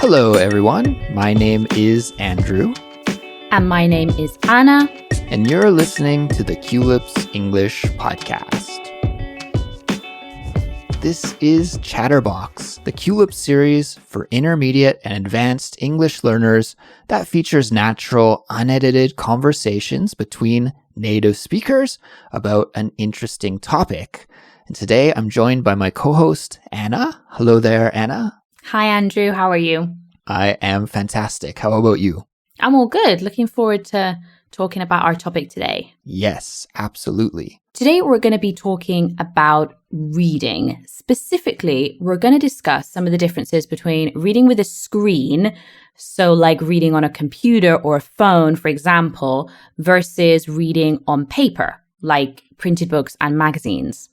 Hello, everyone. My name is Andrew. And my name is Anna. And you're listening to the Culips English Podcast. This is Chatterbox, the Culips series for intermediate and advanced English learners that features natural, unedited conversations between native speakers about an interesting topic. And today I'm joined by my co-host, Anna. Hello there, Anna. Hi, Andrew. How are you? I am fantastic. How about you? I'm all good. Looking forward to talking about our topic today. Yes, absolutely. Today, we're going to be talking about reading. Specifically, we're going to discuss some of the differences between reading with a screen, so like reading on a computer or a phone, for example, versus reading on paper, like printed books and magazines.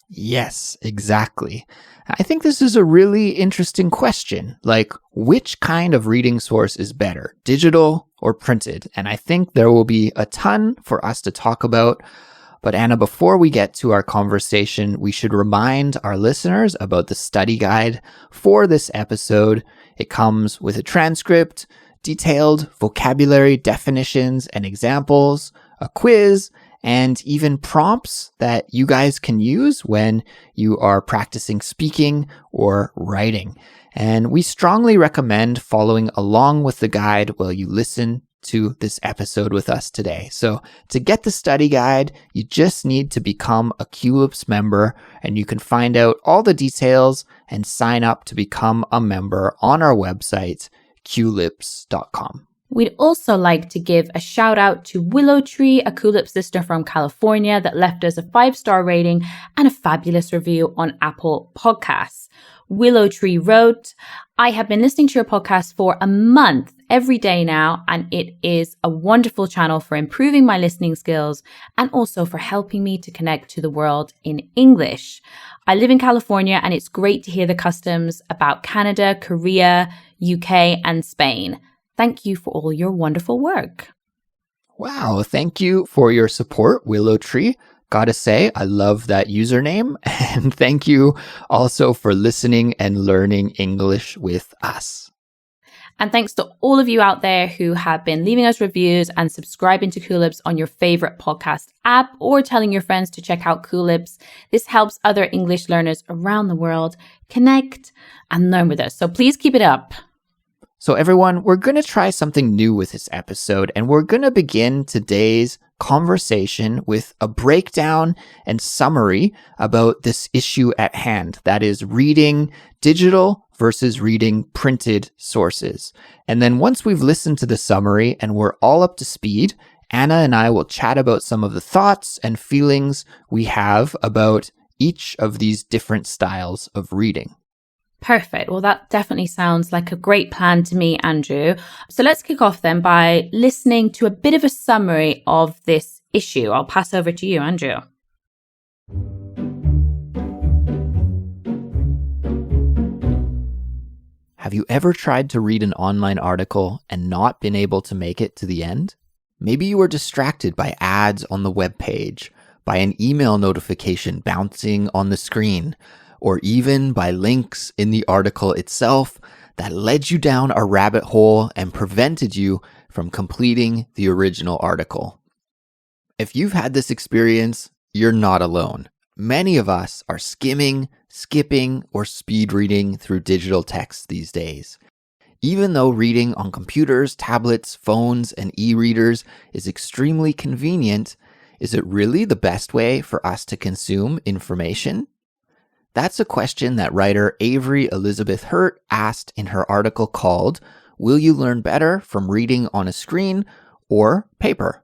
Yes, exactly. I think this is a really interesting question. Like, which kind of reading source is better, digital or printed? And I think there will be a ton for us to talk about. But Anna, before we get to our conversation, we should remind our listeners about the study guide for this episode. It comes with a transcript, detailed vocabulary definitions and examples, a quiz, and even prompts that you guys can use when you are practicing speaking or writing. And we strongly recommend following along with the guide while you listen to this episode with us today. So to get the study guide, you just need to become a Culips member, and you can find out all the details and sign up to become a member on our website, culips.com. We'd also like to give a shout out to Willow Tree, a Culips listener from California that left us a 5-star rating and a fabulous review on Apple Podcasts. Willow Tree wrote, I have been listening to your podcast for a month every day now, and it is a wonderful channel for improving my listening skills and also for helping me to connect to the world in English. I live in California, and it's great to hear the customs about Canada, Korea, UK, and Spain. Thank you for all your wonderful work. Wow, thank you for your support, Willow Tree. Gotta say, I love that username. And thank you also for listening and learning English with us. And thanks to all of you out there who have been leaving us reviews and subscribing to Culips on your favorite podcast app or telling your friends to check out Culips. This helps other English learners around the world connect and learn with us. So please keep it up. So everyone, we're going to try something new with this episode, and we're going to begin today's conversation with a breakdown and summary about this issue at hand. That is reading digital versus reading printed sources. And then once we've listened to the summary and we're all up to speed, Anna and I will chat about some of the thoughts and feelings we have about each of these different styles of reading. Perfect. Well, that definitely sounds like a great plan to me, Andrew. So let's kick off then by listening to a bit of a summary of this issue. I'll pass over to you, Andrew. Have you ever tried to read an online article and not been able to make it to the end? Maybe you were distracted by ads on the web page, by an email notification bouncing on the screen, or even by links in the article itself that led you down a rabbit hole and prevented you from completing the original article. If you've had this experience, you're not alone. Many of us are skimming, skipping, or speed reading through digital text these days. Even though reading on computers, tablets, phones, and e-readers is extremely convenient, is it really the best way for us to consume information? That's a question that writer Avery Elizabeth Hurt asked in her article called, Will You Learn Better from Reading on a Screen or Paper?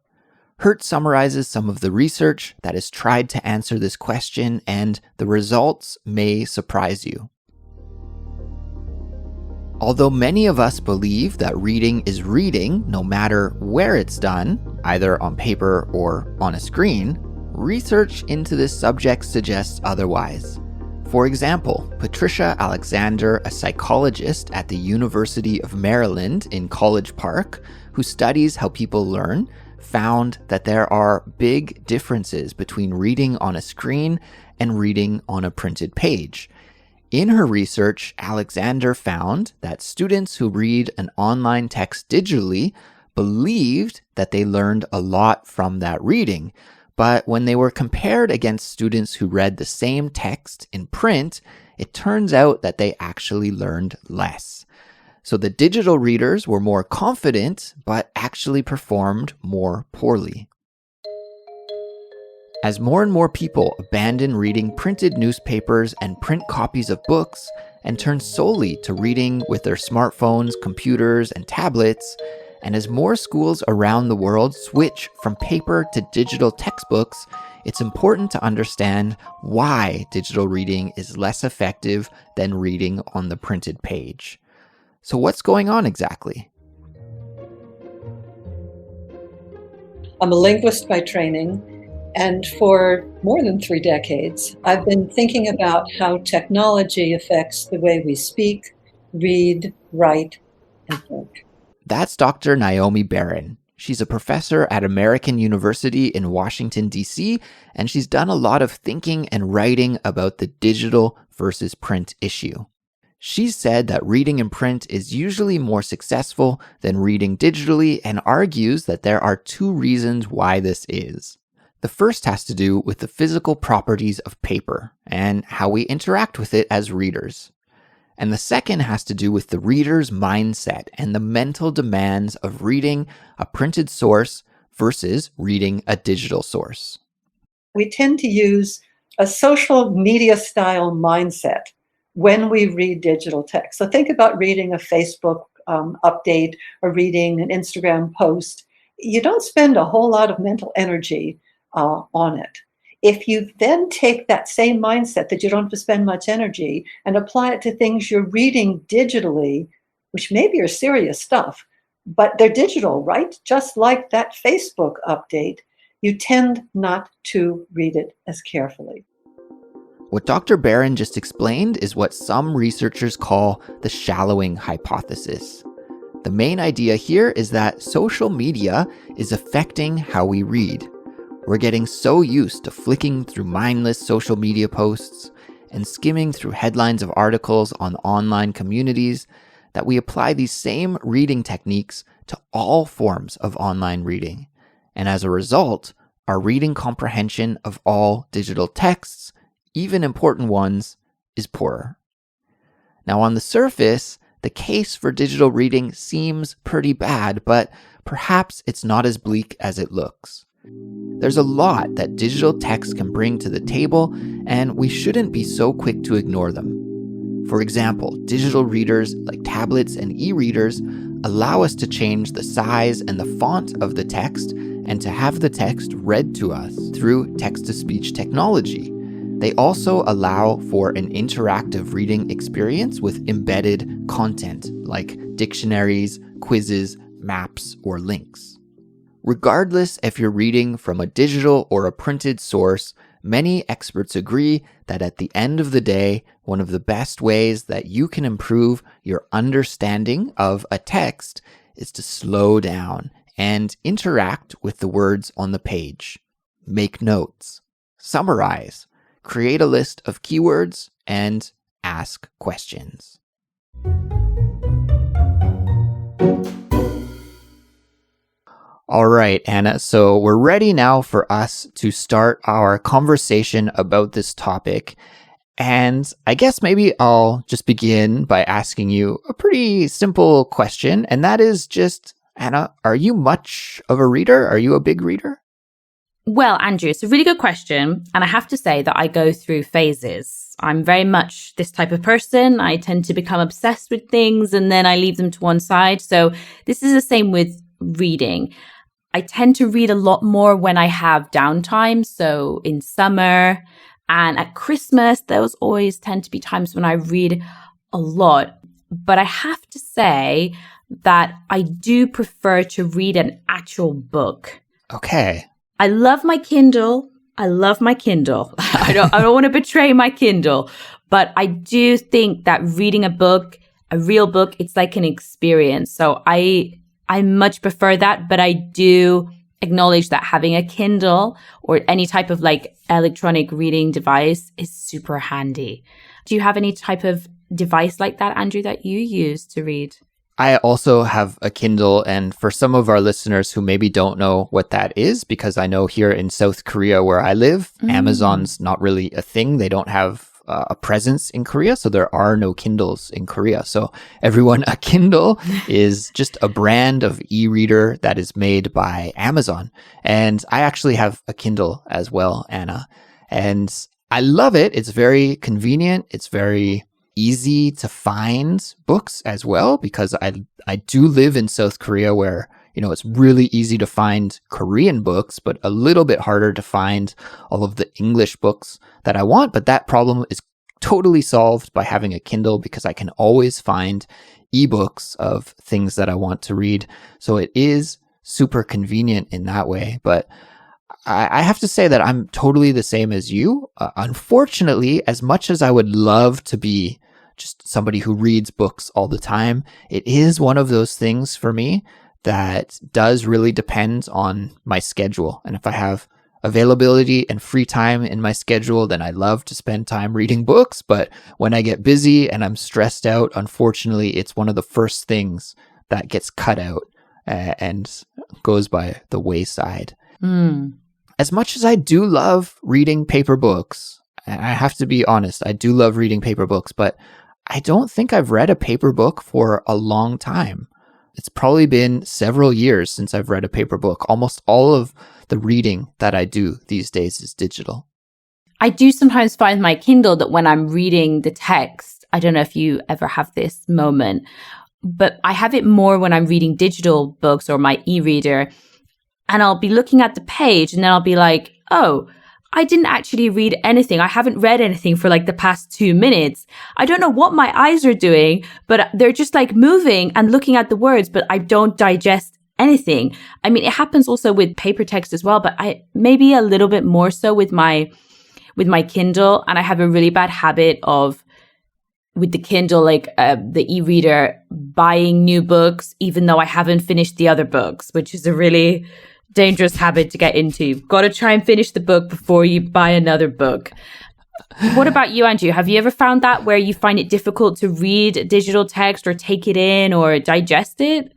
Hurt summarizes some of the research that has tried to answer this question, and the results may surprise you. Although many of us believe that reading is reading no matter where it's done, either on paper or on a screen, research into this subject suggests otherwise. For example, Patricia Alexander, a psychologist at the University of Maryland in College Park, who studies how people learn, found that there are big differences between reading on a screen and reading on a printed page. In her research, Alexander found that students who read an online text digitally believed that they learned a lot from that reading. But when they were compared against students who read the same text in print, it turns out that they actually learned less. So the digital readers were more confident, but actually performed more poorly. As more and more people abandon reading printed newspapers and print copies of books and turn solely to reading with their smartphones, computers, and tablets, and as more schools around the world switch from paper to digital textbooks, it's important to understand why digital reading is less effective than reading on the printed page. So what's going on exactly? I'm a linguist by training, and for more than 3 decades, I've been thinking about how technology affects the way we speak, read, write, and think. That's Dr. Naomi Barron. She's a professor at American University in Washington, D.C., and she's done a lot of thinking and writing about the digital versus print issue. She's said that reading in print is usually more successful than reading digitally and argues that there are 2 reasons why this is. The first has to do with the physical properties of paper and how we interact with it as readers. And the second has to do with the reader's mindset and the mental demands of reading a printed source versus reading a digital source. We tend to use a social media style mindset when we read digital text. So think about reading a Facebook update or reading an Instagram post. You don't spend a whole lot of mental energy on it. If you then take that same mindset that you don't have to spend much energy and apply it to things you're reading digitally, which maybe are serious stuff, but they're digital, right? Just like that Facebook update, you tend not to read it as carefully. What Dr. Barron just explained is what some researchers call the shallowing hypothesis. The main idea here is that social media is affecting how we read. We're getting so used to flicking through mindless social media posts and skimming through headlines of articles on online communities that we apply these same reading techniques to all forms of online reading. And as a result, our reading comprehension of all digital texts, even important ones, is poorer. Now, on the surface, the case for digital reading seems pretty bad, but perhaps it's not as bleak as it looks. There's a lot that digital text can bring to the table, and we shouldn't be so quick to ignore them. For example, digital readers like tablets and e-readers allow us to change the size and the font of the text and to have the text read to us through text-to-speech technology. They also allow for an interactive reading experience with embedded content like dictionaries, quizzes, maps, or links. Regardless if you're reading from a digital or a printed source, many experts agree that at the end of the day, one of the best ways that you can improve your understanding of a text is to slow down and interact with the words on the page. Make notes, summarize, create a list of keywords, and ask questions. All right, Anna, so we're ready now for us to start our conversation about this topic. And I guess maybe I'll just begin by asking you a pretty simple question, and that is just, Anna, are you much of a reader? Are you a big reader? Well, Andrew, it's a really good question. And I have to say that I go through phases. I'm very much this type of person. I tend to become obsessed with things and then I leave them to one side. So this is the same with reading. I tend to read a lot more when I have downtime. So in summer and at Christmas, those always tend to be times when I read a lot. But I have to say that I do prefer to read an actual book. Okay. I love my Kindle. I don't want to betray my Kindle, but I do think that reading a book, a real book, it's like an experience. So I much prefer that, but I do acknowledge that having a Kindle or any type of like electronic reading device is super handy. Do you have any type of device like that, Andrew, that you use to read? I also have a Kindle, and for some of our listeners who maybe don't know what that is, because I know here in South Korea where I live, Amazon's not really a thing. They don't have a presence in Korea, so there are no Kindles in Korea. So everyone, a Kindle is just a brand of e-reader that is made by Amazon. And I actually have a Kindle as well, Anna. And I love it. It's very convenient. It's very easy to find books as well, because I do live in South Korea where, it's really easy to find Korean books, but a little bit harder to find all of the English books that I want. But that problem is totally solved by having a Kindle, because I can always find ebooks of things that I want to read. So it is super convenient in that way. But I have to say that I'm totally the same as you. Unfortunately, as much as I would love to be just somebody who reads books all the time, it is one of those things for me that does really depend on my schedule. And if I have availability and free time in my schedule, then I love to spend time reading books. But when I get busy and I'm stressed out, unfortunately, it's one of the first things that gets cut out and goes by the wayside. As much as I do love reading paper books, and I have to be honest, I do love reading paper books, but I don't think I've read a paper book for a long time. It's probably been several years since I've read a paper book. Almost all of the reading that I do these days is digital. I do sometimes find my Kindle that when I'm reading the text, I don't know if you ever have this moment, but I have it more when I'm reading digital books or my e-reader, and I'll be looking at the page and then I'll be like, oh, I didn't actually read anything. I haven't read anything for like the past 2 minutes. I don't know what my eyes are doing, but they're just like moving and looking at the words, but I don't digest anything. I mean, it happens also with paper text as well, but I maybe a little bit more so with my Kindle. And I have a really bad habit of, with the Kindle, like the e-reader, buying new books, even though I haven't finished the other books, which is a really dangerous habit to get into. You've got to try and finish the book before you buy another book. What about you, Andrew? Have you ever found that where you find it difficult to read digital text or take it in or digest it?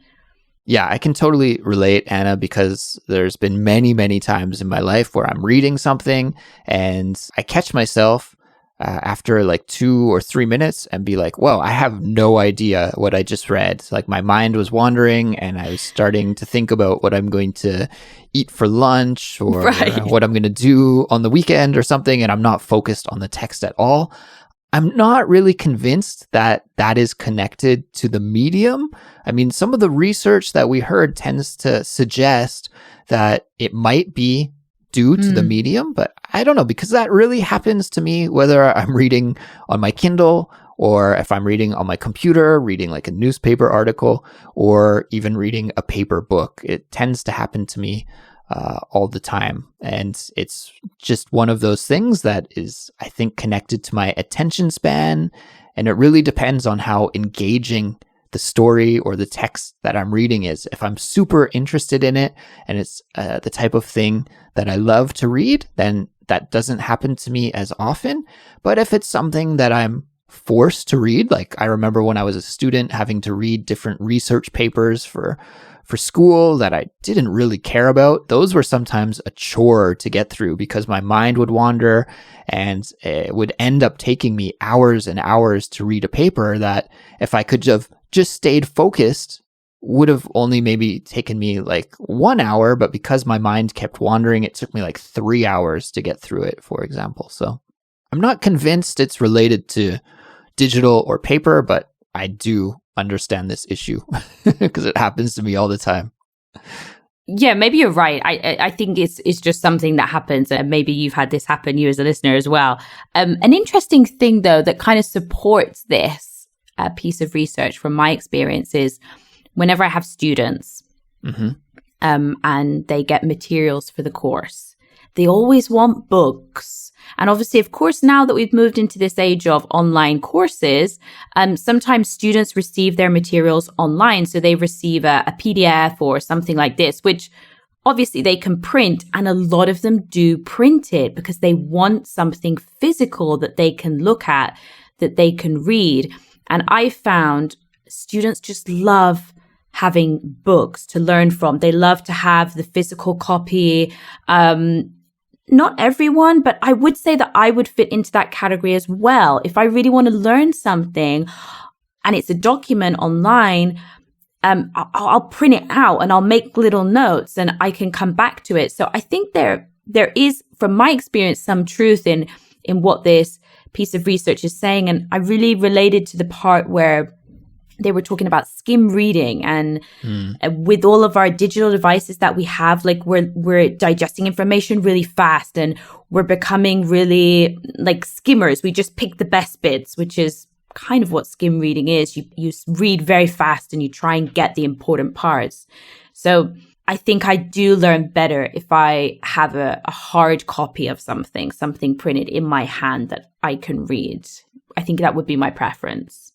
Yeah, I can totally relate, Anna, because there's been many, many times in my life where I'm reading something and I catch myself after like 2 or 3 minutes and be like, whoa, I have no idea what I just read. Like my mind was wandering and I was starting to think about what I'm going to eat for lunch or what I'm going to do on the weekend or something. And I'm not focused on the text at all. I'm not really convinced that that is connected to the medium. I mean, some of the research that we heard tends to suggest that it might be due to the medium, but I don't know, because that really happens to me whether I'm reading on my Kindle or if I'm reading on my computer, reading like a newspaper article or even reading a paper book. It tends to happen to me all the time. And it's just one of those things that is, I think, connected to my attention span. And it really depends on how engaging the story or the text that I'm reading is. If I'm super interested in it and it's the type of thing that I love to read, then that doesn't happen to me as often. But if it's something that I'm forced to read, like I remember when I was a student having to read different research papers for school that I didn't really care about, those were sometimes a chore to get through because my mind would wander and it would end up taking me hours and hours to read a paper that if I could have just stayed focused would have only maybe taken me like 1 hour, but because my mind kept wandering, it took me like 3 hours to get through it, for example. So I'm not convinced it's related to digital or paper, but I do understand this issue because it happens to me all the time. Yeah, maybe you're right. I think it's just something that happens, and maybe you've had this happen, you as a listener as well. An interesting thing, though, that kind of supports this piece of research from my experience is whenever I have students and they get materials for the course, they always want books. And obviously, of course, now that we've moved into this age of online courses, sometimes students receive their materials online. So they receive a PDF or something like this, which obviously they can print. And a lot of them do print it because they want something physical that they can look at that they can read. And I found students just love having books to learn from. They love to have the physical copy. Not everyone, but I would say that I would fit into that category as well. If I really want to learn something and it's a document online, I'll print it out and I'll make little notes and I can come back to it. So I think there is, from my experience, some truth in what this piece of research is saying. And I really related to the part where they were talking about skim reading and with all of our digital devices that we have, like we're digesting information really fast and we're becoming really like skimmers. We just pick the best bits, which is kind of what skim reading is. You read very fast and you try and get the important parts. So I think I do learn better if I have a hard copy of something printed in my hand that I can read. I think that would be my preference.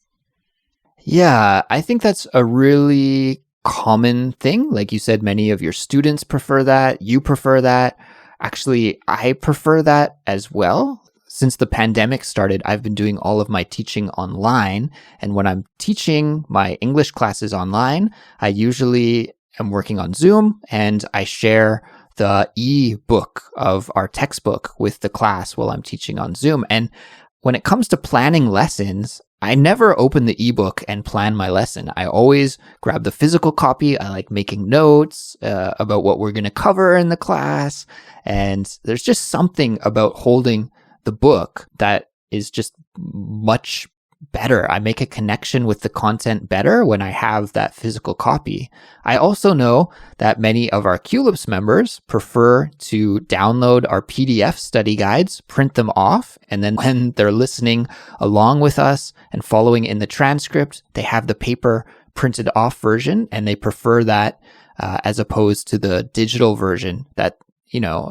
Yeah, I think that's a really common thing. Like you said, many of your students prefer that. You prefer that. Actually, I prefer that as well. Since the pandemic started, I've been doing all of my teaching online. And when I'm teaching my English classes online, I usually am working on Zoom and I share the e-book of our textbook with the class while I'm teaching on Zoom. And when it comes to planning lessons, I never open the ebook and plan my lesson. I always grab the physical copy. I like making notes about what we're going to cover in the class. And there's just something about holding the book that is just much better. I make a connection with the content better when I have that physical copy. I also know that many of our Culips members prefer to download our PDF study guides, print them off, and then when they're listening along with us and following in the transcript, they have the paper printed off version, and they prefer that as opposed to the digital version that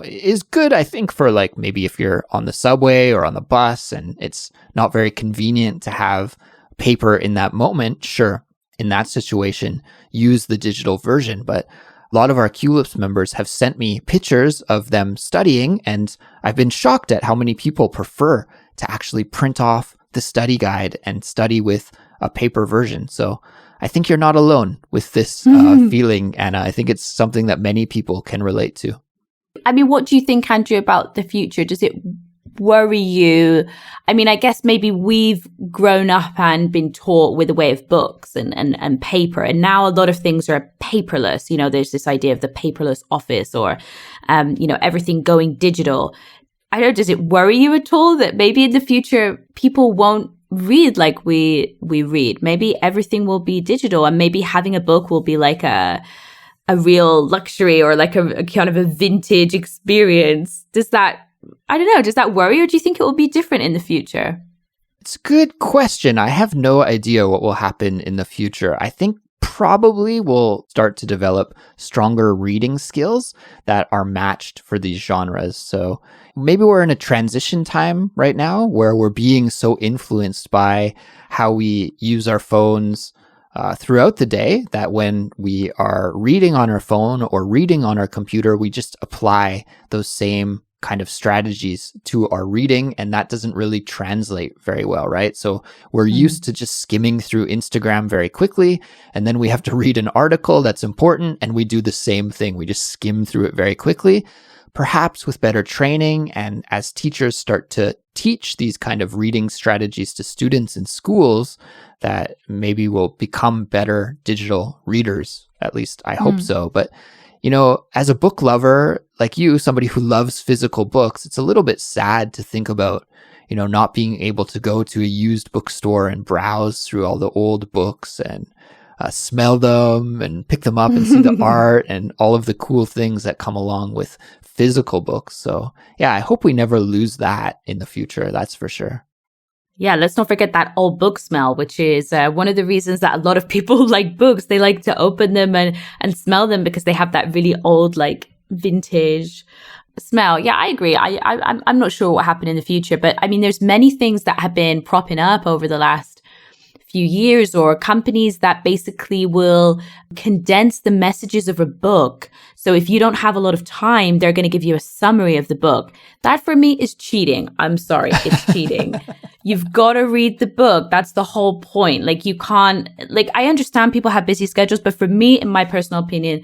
is good, I think, for like maybe if you're on the subway or on the bus and it's not very convenient to have paper in that moment. Sure, in that situation, use the digital version. But a lot of our Culips members have sent me pictures of them studying, and I've been shocked at how many people prefer to actually print off the study guide and study with a paper version. So I think you're not alone with this feeling, Anna. I think it's something that many people can relate to. I mean, what do you think, Andrew, about the future? Does it worry you? I mean, I guess maybe we've grown up and been taught with a way of books and paper. And now a lot of things are paperless. There's this idea of the paperless office or, everything going digital. I don't know, does it worry you at all that maybe in the future people won't read like we read? Maybe everything will be digital and maybe having a book will be like a real luxury or like a kind of a vintage experience. Does that worry you, or do you think it will be different in the future? It's a good question. I have no idea what will happen in the future. I think probably we'll start to develop stronger reading skills that are matched for these genres. So maybe we're in a transition time right now where we're being so influenced by how we use our phones throughout the day that when we are reading on our phone or reading on our computer, we just apply those same kind of strategies to our reading, and that doesn't really translate very well, right? So we're used to just skimming through Instagram very quickly, and then we have to read an article that's important, and we do the same thing. We just skim through it very quickly. Perhaps with better training and as teachers start to teach these kind of reading strategies to students in schools, that maybe we'll become better digital readers. At least I hope so. But, as a book lover like you, somebody who loves physical books, it's a little bit sad to think about, not being able to go to a used bookstore and browse through all the old books and smell them and pick them up and see the art and all of the cool things that come along with physical books. So yeah, I hope we never lose that in the future. That's for sure. Yeah, let's not forget that old book smell, which is one of the reasons that a lot of people like books. They like to open them and smell them because they have that really old, like vintage smell. Yeah, I agree. I'm not sure what happened in the future, but I mean, there's many things that have been propping up over the last few years, or companies that basically will condense the messages of a book. So if you don't have a lot of time, they're going to give you a summary of the book. That for me is cheating. I'm sorry, it's cheating. You've got to read the book. That's the whole point. Like, you can't, like, I understand people have busy schedules, but for me, in my personal opinion,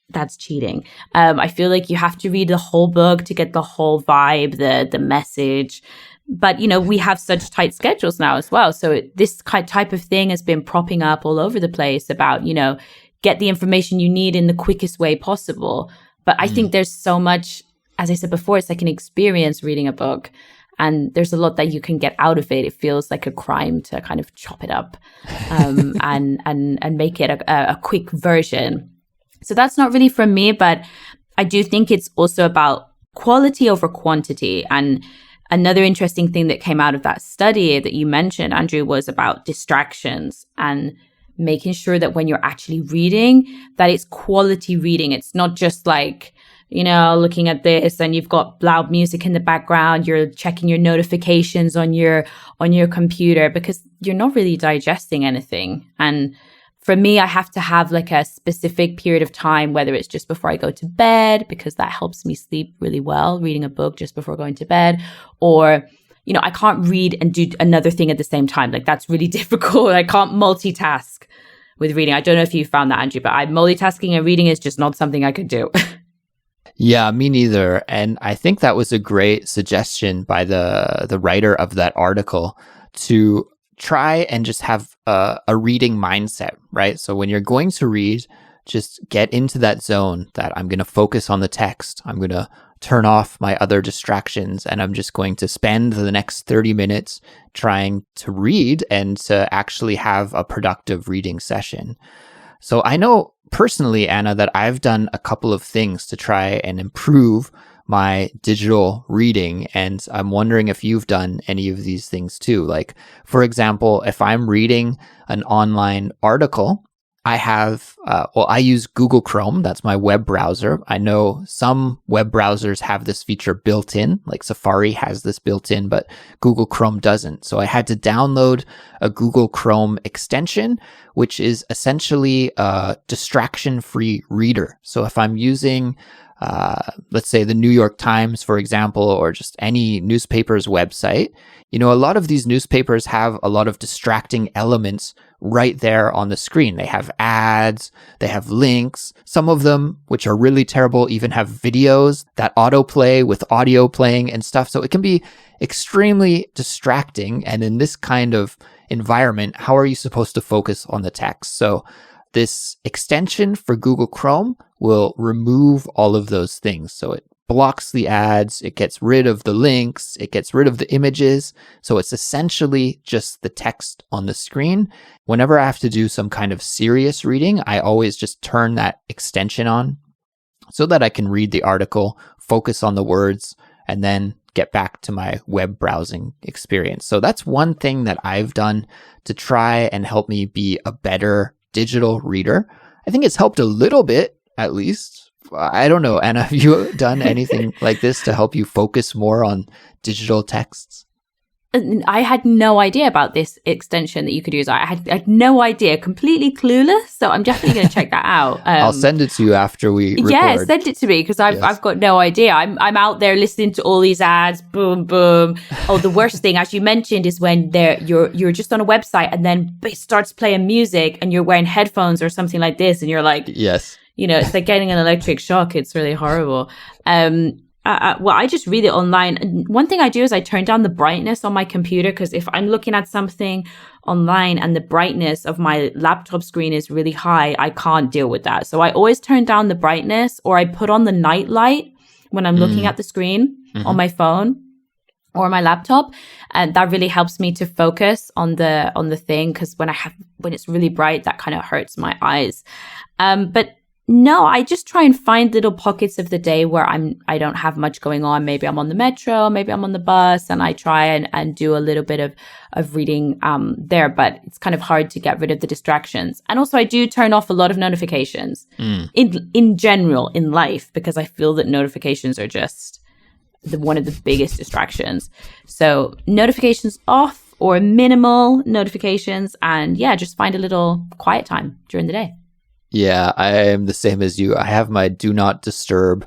that's cheating. I feel like you have to read the whole book to get the whole vibe, the message. But, you know, we have such tight schedules now as well. So this type of thing has been propping up all over the place about, you know, get the information you need in the quickest way possible. But I think there's so much, as I said before, it's like an experience reading a book. And there's a lot that you can get out of it. It feels like a crime to kind of chop it up and make it a quick version. So that's not really from me, but I do think it's also about quality over quantity. And another interesting thing that came out of that study that you mentioned, Andrew, was about distractions and making sure that when you're actually reading, that it's quality reading. It's not just like, you know, looking at this and you've got loud music in the background, you're checking your notifications on your computer, because you're not really digesting anything. And for me, I have to have like a specific period of time, whether it's just before I go to bed, because that helps me sleep really well, reading a book just before going to bed. Or, you know, I can't read and do another thing at the same time. Like, that's really difficult. I can't multitask with reading. I don't know if you found that, Andrew, but multitasking and reading is just not something I could do. Yeah, me neither. And I think that was a great suggestion by the writer of that article to try and just have a reading mindset, right? So when you're going to read, just get into that zone that I'm going to focus on the text. I'm going to turn off my other distractions, and I'm just going to spend the next 30 minutes trying to read and to actually have a productive reading session. So I know personally, Anna, that I've done a couple of things to try and improve my digital reading. And I'm wondering if you've done any of these things too. Like, for example, if I'm reading an online article, I have, I use Google Chrome. That's my web browser. I know some web browsers have this feature built in, like Safari has this built in, but Google Chrome doesn't. So I had to download a Google Chrome extension, which is essentially a distraction-free reader. So if I'm using let's say the New York Times, for example, or just any newspaper's website, you know, a lot of these newspapers have a lot of distracting elements right there on the screen. They have ads, they have links. Some of them, which are really terrible, even have videos that autoplay with audio playing and stuff. So it can be extremely distracting. And in this kind of environment, how are you supposed to focus on the text? So this extension for Google Chrome will remove all of those things. So it blocks the ads, it gets rid of the links, it gets rid of the images. So it's essentially just the text on the screen. Whenever I have to do some kind of serious reading, I always just turn that extension on so that I can read the article, focus on the words, and then get back to my web browsing experience. So that's one thing that I've done to try and help me be a better digital reader. I think it's helped a little bit, at least. I don't know, Anna, have you done anything like this to help you focus more on digital texts? I had no idea about this extension that you could use. I had no idea, completely clueless. So I'm definitely going to check that out. I'll send it to you after we record. Yeah, send it to me, because I've got no idea. I'm out there listening to all these ads, boom, boom. Oh, the worst thing, as you mentioned, is when you're just on a website and then it starts playing music and you're wearing headphones or something like this, and you're like, yes, you know, it's like getting an electric shock. It's really horrible. Well, I just read it online. And one thing I do is I turn down the brightness on my computer, because if I'm looking at something online and the brightness of my laptop screen is really high, I can't deal with that. So I always turn down the brightness, or I put on the night light when I'm looking at the screen on my phone or my laptop. And that really helps me to focus on the thing, because when it's really bright, that kind of hurts my eyes. But no, I just try and find little pockets of the day where I don't have much going on. Maybe I'm on the metro, maybe I'm on the bus, and I try and do a little bit of reading there. But it's kind of hard to get rid of the distractions. And also I do turn off a lot of notifications in general in life, because I feel that notifications are just one of the biggest distractions. So notifications off, or minimal notifications, and yeah, just find a little quiet time during the day. Yeah, I am the same as you. I have my do not disturb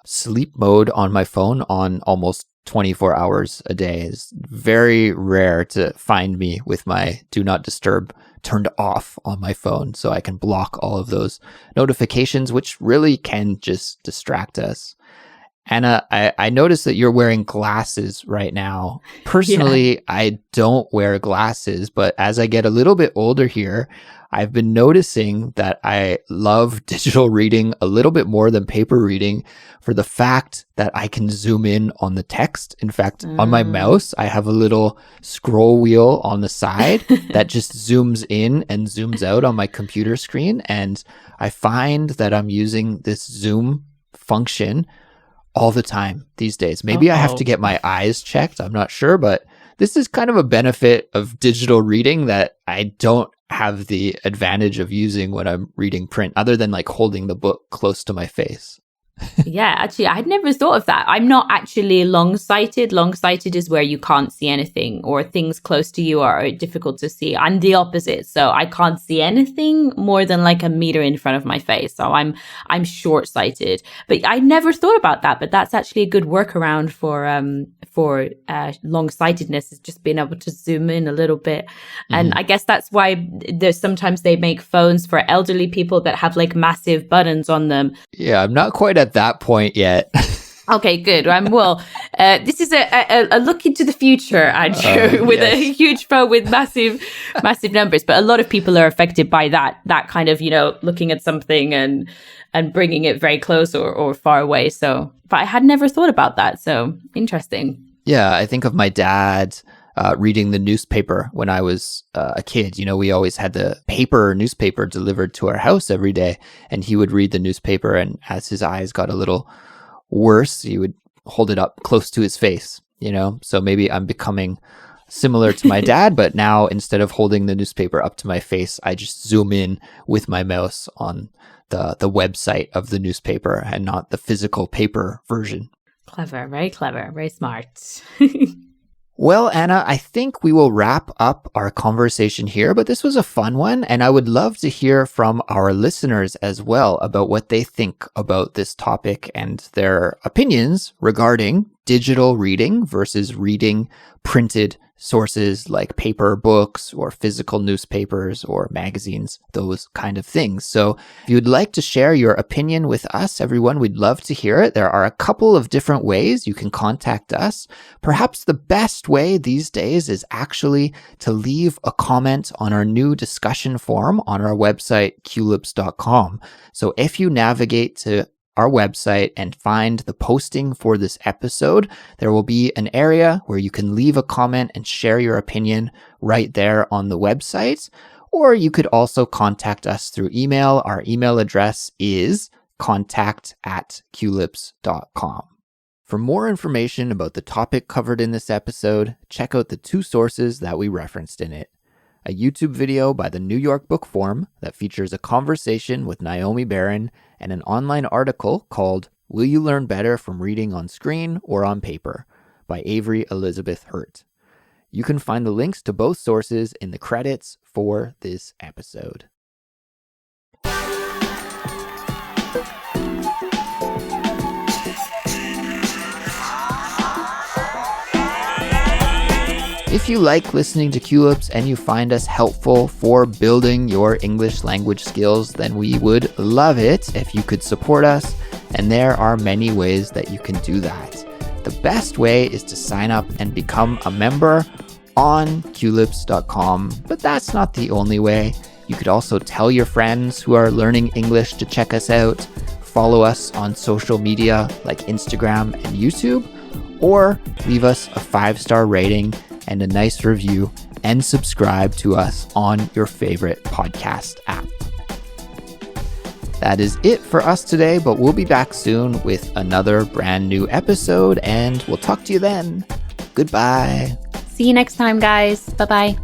sleep mode on my phone on almost 24 hours a day. It's very rare to find me with my do not disturb turned off on my phone, so I can block all of those notifications, which really can just distract us. Anna, I noticed that you're wearing glasses right now. Personally, I don't wear glasses, but as I get a little bit older here, I've been noticing that I love digital reading a little bit more than paper reading for the fact that I can zoom in on the text. In fact, on my mouse, I have a little scroll wheel on the side that just zooms in and zooms out on my computer screen. And I find that I'm using this zoom function all the time these days. Maybe I have to get my eyes checked. I'm not sure, but this is kind of a benefit of digital reading that I don't have the advantage of using when I'm reading print, other than like holding the book close to my face. Yeah, actually, I had never thought of that. I'm not actually long-sighted. Long-sighted is where you can't see anything, or things close to you are difficult to see. I'm the opposite, so I can't see anything more than like a meter in front of my face. So I'm short-sighted. But I never thought about that. But that's actually a good workaround for long-sightedness, is just being able to zoom in a little bit. And I guess that's why there's sometimes they make phones for elderly people that have like massive buttons on them. Yeah, I'm not quite at that point yet. Okay, good. This is a look into the future, Andrew, with a huge phone with massive numbers. But a lot of people are affected by that kind of, looking at something and bringing it very close or far away. So, but I had never thought about that. So interesting. Yeah, I think of my dad reading the newspaper when I was a kid. We always had the newspaper delivered to our house every day, and he would read the newspaper, and as his eyes got a little worse, he would hold it up close to his face, So maybe I'm becoming similar to my dad, but now instead of holding the newspaper up to my face, I just zoom in with my mouse on the website of the newspaper and not the physical paper version. Clever, very smart. Well, Anna, I think we will wrap up our conversation here, but this was a fun one, and I would love to hear from our listeners as well about what they think about this topic and their opinions regarding digital reading versus reading printed sources like paper books or physical newspapers or magazines, those kind of things. So if you'd like to share your opinion with us, everyone, we'd love to hear it. There are a couple of different ways you can contact us. Perhaps the best way these days is actually to leave a comment on our new discussion forum on our website, culips.com. So if you navigate to our website and find the posting for this episode, there will be an area where you can leave a comment and share your opinion right there on the website. Or you could also contact us through email. Our email address is contact@culips.com. For more information about the topic covered in this episode, check out the 2 sources that we referenced in it. A YouTube video by the New York Book Forum that features a conversation with Naomi Barron, and an online article called Will You Learn Better from Reading on Screen or on Paper by Avery Elizabeth Hurt. You can find the links to both sources in the credits for this episode. If you like listening to Culips and you find us helpful for building your English language skills, then we would love it if you could support us, and there are many ways that you can do that. The best way is to sign up and become a member on culips.com, but that's not the only way. You could also tell your friends who are learning English to check us out, follow us on social media like Instagram and YouTube, or leave us a 5-star rating and a nice review, and subscribe to us on your favorite podcast app. That is it for us today, but we'll be back soon with another brand new episode, and we'll talk to you then. Goodbye. See you next time, guys. Bye-bye.